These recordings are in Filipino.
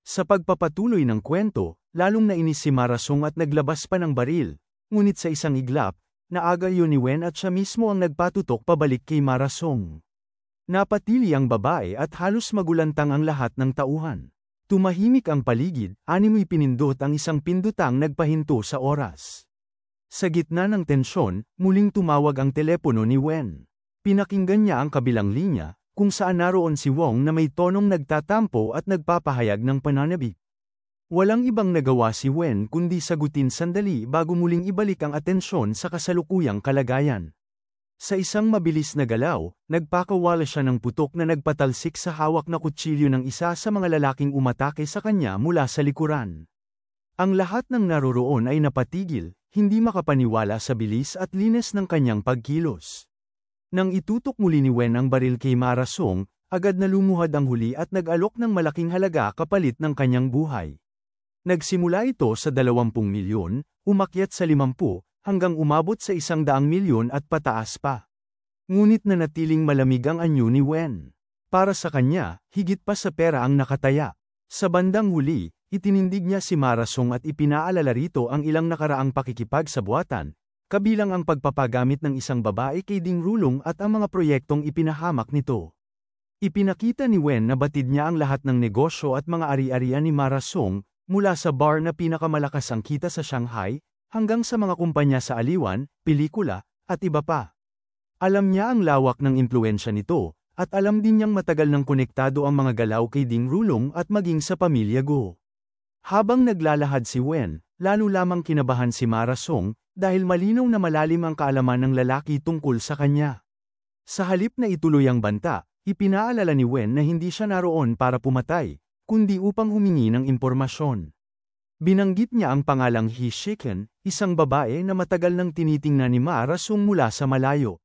Sa pagpapatuloy ng kwento, lalong nainis si Marasong at naglabas pa ng baril, ngunit sa isang iglap, naaga yun ni Wen at siya mismo ang nagpatutok pabalik kay Marasong. Napatili ang babae at halos magulantang ang lahat ng tauhan. Tumahimik ang paligid, animoy pinindot ang isang pindutang nagpahinto sa oras. Sa gitna ng tensyon, muling tumawag ang telepono ni Wen. Pinakinggan niya ang kabilang linya, kung saan naroon si Wong na may tonong nagtatampo at nagpapahayag ng pananabik. Walang ibang nagawa si Wen kundi sagutin sandali bago muling ibalik ang atensyon sa kasalukuyang kalagayan. Sa isang mabilis na galaw, nagpakawala siya ng putok na nagpatalsik sa hawak na kutsilyo ng isa sa mga lalaking umatake sa kanya mula sa likuran. Ang lahat ng naroroon ay napatigil, hindi makapaniwala sa bilis at linis ng kanyang pagkilos. Nang itutok muli ni Wen ang baril kay Marasong, agad na lumuhad ang huli at nag-alok ng malaking halaga kapalit ng kanyang buhay. Nagsimula ito sa 20 milyon, umakyat sa 50, hanggang umabot sa 100 milyon at pataas pa. Ngunit nanatiling malamig ang anyo ni Wen. Para sa kanya, higit pa sa pera ang nakataya. Sa bandang huli, itinindig niya si Marasong at ipinaalala rito ang ilang nakaraang pakikipagsabuatan, kabilang ang pagpapagamit ng isang babae kay Ding Rulong at ang mga proyektong ipinahamak nito. Ipinakita ni Wen na batid niya ang lahat ng negosyo at mga ari-arian ni Marasong, mula sa bar na pinakamalakas ang kita sa Shanghai, hanggang sa mga kumpanya sa aliwan, pelikula, at iba pa. Alam niya ang lawak ng impluwensya nito, at alam din niyang matagal nang konektado ang mga galaw kay Ding Rulong at maging sa pamilya Go. Habang naglalahad si Wen, lalo lamang kinabahan si Marasong, dahil malinaw na malalim ang kaalaman ng lalaki tungkol sa kanya. Sa halip na ituloy ang banta, ipinaalala ni Wen na hindi siya naroon para pumatay, kundi upang humingi ng impormasyon. Binanggit niya ang pangalang He Shiken, isang babae na matagal nang tinitingnan ni Marasong mula sa malayo.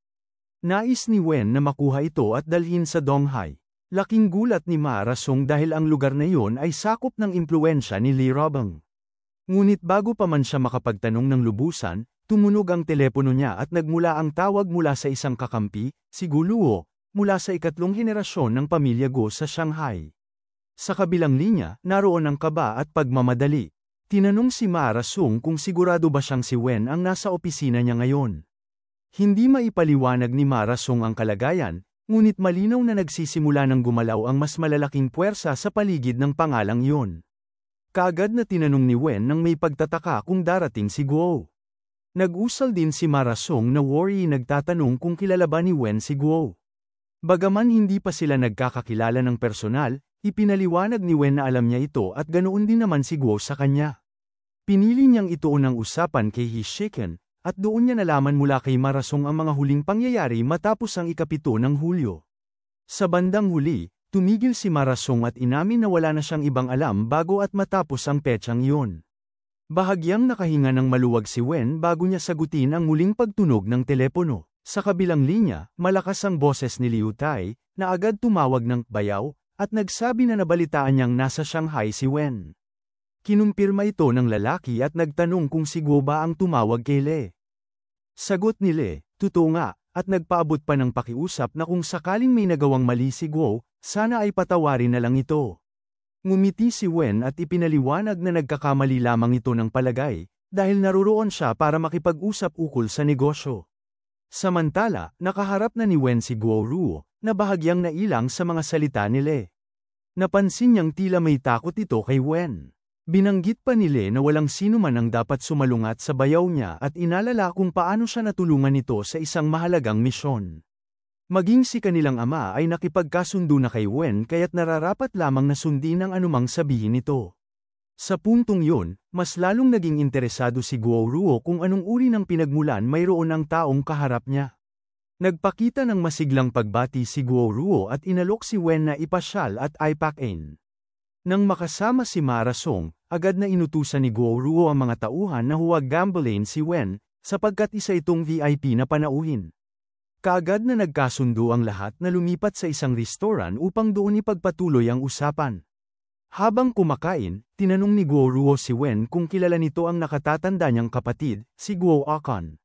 Nais ni Wen na makuha ito at dalhin sa Donghai. Laking gulat ni Marasong dahil ang lugar na iyon ay sakop ng impluwensya ni Li Robang. Ngunit bago pa man siya makapagtanong ng lubusan, tumunog ang telepono niya at nagmula ang tawag mula sa isang kakampi, si Gu Luo, mula sa ikatlong henerasyon ng pamilya Go sa Shanghai. Sa kabilang linya, naroon ang kaba at pagmamadali. Tinanong si Marasong kung sigurado ba siyang si Wen ang nasa opisina niya ngayon. Hindi maipaliwanag ni Marasong ang kalagayan, ngunit malinaw na nagsisimula ng gumalaw ang mas malalaking puwersa sa paligid ng pangalang iyon. Kaagad na tinanong ni Wen nang may pagtataka kung darating si Guo. Nag-usal din si Marasong na worry nagtatanong kung kilala ba ni Wen si Guo. Bagaman hindi pa sila nagkakakilala ng personal, ipinaliwanag ni Wen na alam niya ito at ganoon din naman si Guo sa kanya. Pinili niyang ituon ang usapan kay He Shiken, at doon niya nalaman mula kay Marasong ang mga huling pangyayari matapos ang 7 ng Hulyo. Sa bandang huli, tumigil si Marasong at inamin na wala na siyang ibang alam bago at matapos ang petsang iyon. Bahagyang nakahinga ng maluwag si Wen bago niya sagutin ang muling pagtunog ng telepono. Sa kabilang linya, malakas ang boses ni Liu Tai, na agad tumawag ng bayaw, at nagsabi na nabalitaan niyang nasa Shanghai si Wen. Kinumpirma ito ng lalaki at nagtanong kung si Guo ba ang tumawag kay Le. Sagot ni Le, totoo nga, at nagpaabot pa ng pakiusap na kung sakaling may nagawang mali si Guo, sana ay patawarin na lang ito. Ngumiti si Wen at ipinaliwanag na nagkakamali lamang ito ng palagay, dahil naroroon siya para makipag-usap ukol sa negosyo. Samantala, nakaharap na ni Wen si Guo Ruo, na bahagyang nailang sa mga salita ni Le. Napansin niyang tila may takot ito kay Wen. Binanggit pa ni Le na walang sino man ang dapat sumalungat sa bayaw niya at inalala kung paano siya natulungan nito sa isang mahalagang misyon. Maging si kanilang ama ay nakipagkasundo na kay Wen kaya't nararapat lamang na sundin ang anumang sabihin nito. Sa puntong yun, mas lalong naging interesado si Guo Ruo kung anong uri ng pinagmulan mayroon ang taong kaharap niya. Nagpakita ng masiglang pagbati si Guo Ruo at inalok si Wen na ipasyal at ipakin. Nang makasama si Marasong, agad na inutusan ni Guo Ruo ang mga tauhan na huwag gambalain si Wen, sapagkat isa itong VIP na panauhin. Kaagad na nagkasundo ang lahat na lumipat sa isang restoran upang doon ipagpatuloy ang usapan. Habang kumakain, tinanong ni Guo Ruo si Wen kung kilala nito ang nakatatanda niyang kapatid, si Guo Akon.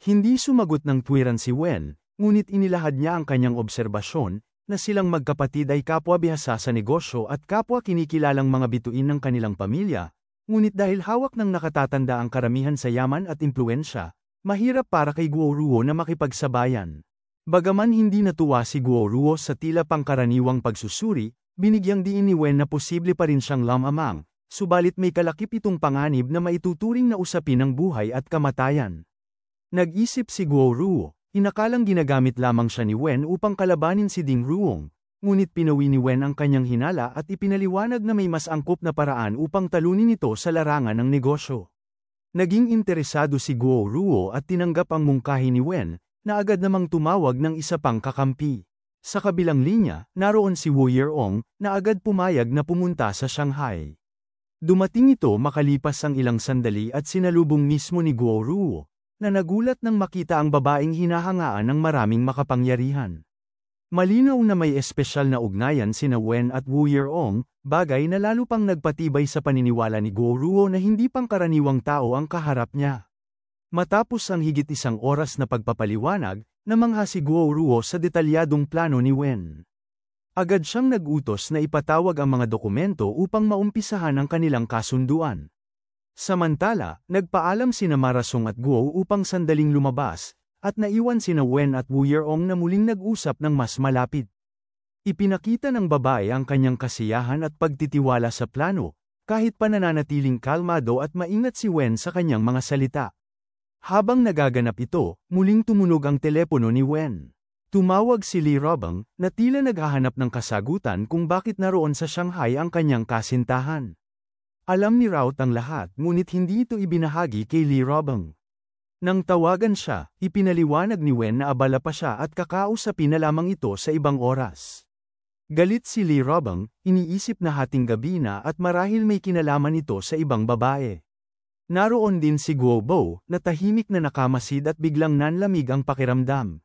Hindi sumagot ng tuwiran si Wen, ngunit inilahad niya ang kanyang obserbasyon, na silang magkapatid ay kapwa bihasa sa negosyo at kapwa kinikilalang mga bituin ng kanilang pamilya, ngunit dahil hawak ng nakatatanda ang karamihan sa yaman at impluensya, mahirap para kay Guo Ruo na makipagsabayan. Bagaman hindi natuwa si Guo Ruo sa tila pangkaraniwang pagsusuri, binigyang diin ni Wen na posible pa rin siyang lamamang, subalit may kalakip itong panganib na maituturing na usapin ng buhay at kamatayan. Nag-isip si Guo Ruo, inakalang ginagamit lamang siya ni Wen upang kalabanin si Ding Ruong, ngunit pinawi ni Wen ang kanyang hinala at ipinaliwanag na may mas angkop na paraan upang talunin ito sa larangan ng negosyo. Naging interesado si Guo Ruo at tinanggap ang mungkahi ni Wen, na agad namang tumawag ng isa pang kakampi. Sa kabilang linya, naroon si Wu Yeong, na agad pumayag na pumunta sa Shanghai. Dumating ito makalipas ang ilang sandali at sinalubong mismo ni Guo Ruo, na nagulat nang makita ang babaeng hinahangaan ng maraming makapangyarihan. Malinaw na may espesyal na ugnayan sina Wen at Wu Yeong, bagay na lalo pang nagpatibay sa paniniwala ni Guo Ruo na hindi pangkaraniwang tao ang kaharap niya. Matapos ang higit isang oras na pagpapaliwanag, namangha si Guo Ruo sa detalyadong plano ni Wen. Agad siyang nag-utos na ipatawag ang mga dokumento upang maumpisahan ang kanilang kasunduan. Samantala, nagpaalam sina Marasong at Guo upang sandaling lumabas, at naiwan sina Wen at Wu Yeong na muling nag-usap ng mas malapit. Ipinakita ng babae ang kanyang kasiyahan at pagtitiwala sa plano, kahit pa nananatiling kalmado at maingat si Wen sa kanyang mga salita. Habang nagaganap ito, muling tumunog ang telepono ni Wen. Tumawag si Li Robang, na tila naghahanap ng kasagutan kung bakit naroon sa Shanghai ang kanyang kasintahan. Alam ni Raut ang lahat ngunit hindi ito ibinahagi kay Li Robang. Nang tawagan siya, ipinaliwanag ni Wen na abala pa siya at kakausapin na lamang ito sa ibang oras. Galit si Li Robang, iniisip na hating gabi na at marahil may kinalaman ito sa ibang babae. Naroon din si Guo Bo, na tahimik na nakamasid at biglang nanlamig ang pakiramdam.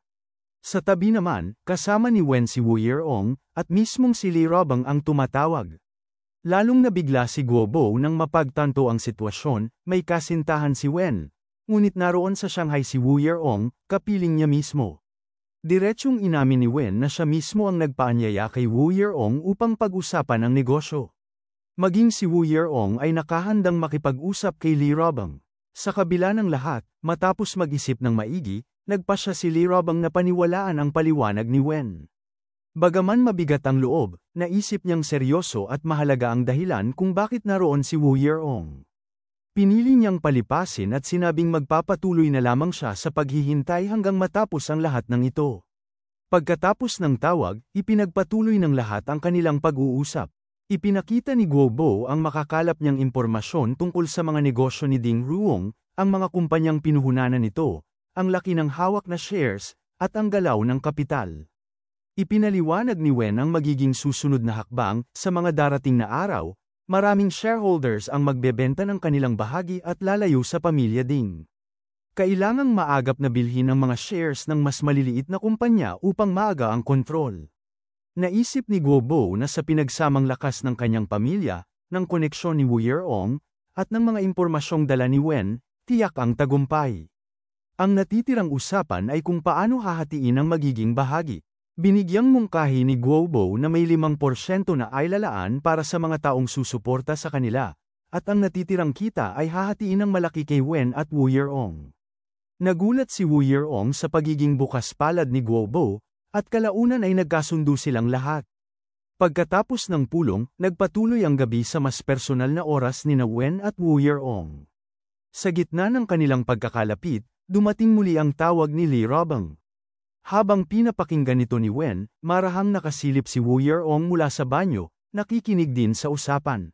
Sa tabi naman, kasama ni Wen si Wu Yeong, at mismong si Li Robang ang tumatawag. Lalong nabigla si Guo Bo nang mapagtanto ang sitwasyon, may kasintahan si Wen. Ngunit naroon sa Shanghai si Wu Yeong, kapiling niya mismo. Diretsyong inamin ni Wen na siya mismo ang nagpaanyaya kay Wu Yeong upang pag-usapan ang negosyo. Maging si Wu Yeong ay nakahandang makipag-usap kay Li Robang. Sa kabila ng lahat, matapos mag-isip ng maigi, nagpasya si Li Robang na paniwalaan ang paliwanag ni Wen. Bagaman mabigat ang loob, naisip niyang seryoso at mahalaga ang dahilan kung bakit naroon si Wu Yeong. Pinili niyang palipasin at sinabing magpapatuloy na lamang siya sa paghihintay hanggang matapos ang lahat ng ito. Pagkatapos ng tawag, ipinagpatuloy ng lahat ang kanilang pag-uusap. Ipinakita ni Guo Bo ang makakalap niyang impormasyon tungkol sa mga negosyo ni Ding Ruong, ang mga kumpanyang pinuhunanan nito, ang laki ng hawak na shares, at ang galaw ng kapital. Ipinaliwanag ni Wen ang magiging susunod na hakbang sa mga darating na araw. Maraming shareholders ang magbebenta ng kanilang bahagi at lalayo sa pamilya Ding. Kailangang maagap na bilhin ang mga shares ng mas maliliit na kumpanya upang maaga ang kontrol. Naisip ni Guo Bo na sa pinagsamang lakas ng kanyang pamilya, ng koneksyon ni Wu Yeong, at ng mga impormasyong dala ni Wen, tiyak ang tagumpay. Ang natitirang usapan ay kung paano hahatiin ang magiging bahagi. Binigyang mungkahi ni Guo Bo na may 5% na ay lalaan para sa mga taong susuporta sa kanila, at ang natitirang kita ay hahatiin ng malaki kay Wen at Wu Yeong. Nagulat si Wu Yeong sa pagiging bukas palad ni Guo Bo, at kalaunan ay nagkasundo silang lahat. Pagkatapos ng pulong, nagpatuloy ang gabi sa mas personal na oras ni Wen at Wu Yeong. Sa gitna ng kanilang pagkakalapit, dumating muli ang tawag ni Li Robang. Habang pinapakinggan nito ni Wen, marahang nakasilip si Wu Yeong mula sa banyo, nakikinig din sa usapan.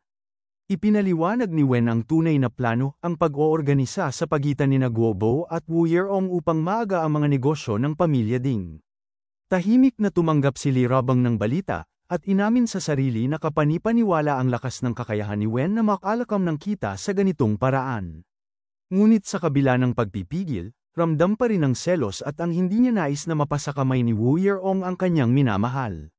Ipinaliwanag ni Wen ang tunay na plano, ang pag-oorganisa sa pagitan ni Guo Bo at Wu Yeong upang maaga ang mga negosyo ng pamilya Ding. Tahimik na tumanggap si Li Robang ng balita, at inamin sa sarili na kapanipaniwala ang lakas ng kakayahan ni Wen na makalakam ng kita sa ganitong paraan. Ngunit sa kabila ng pagpipigil, ramdam pa rin ang selos at ang hindi niya nais na mapasakamay ni Wu Yeong ang kanyang minamahal.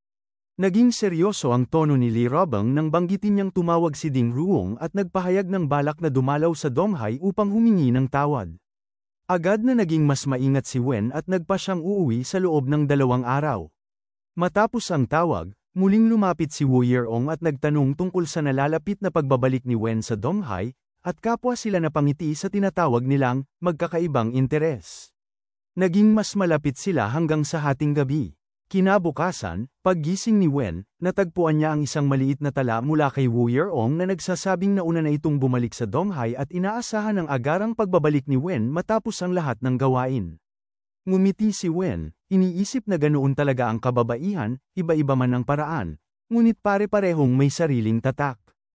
Naging seryoso ang tono ni Li Robang nang banggitin niyang tumawag si Ding Ruong at nagpahayag ng balak na dumalaw sa Donghai upang humingi ng tawad. Agad na naging mas maingat si Wen at nagpa siyang uuwi sa loob ng 2 araw. Matapos ang tawag, muling lumapit si Wu Yeong at nagtanong tungkol sa nalalapit na pagbabalik ni Wen sa Donghai, at kapwa sila napangiti sa tinatawag nilang magkakaibang interes. Naging mas malapit sila hanggang sa hating gabi. Kinabukasan, paggising ni Wen, natagpuan niya ang isang maliit na tala mula kay Wu Yeong na nagsasabing nauna na itong bumalik sa Donghai at inaasahan ang agarang pagbabalik ni Wen matapos ang lahat ng gawain. Ngumiti si Wen, iniisip na ganoon talaga ang kababaihan, iba-iba man ang paraan, ngunit pare-parehong may sariling tatak.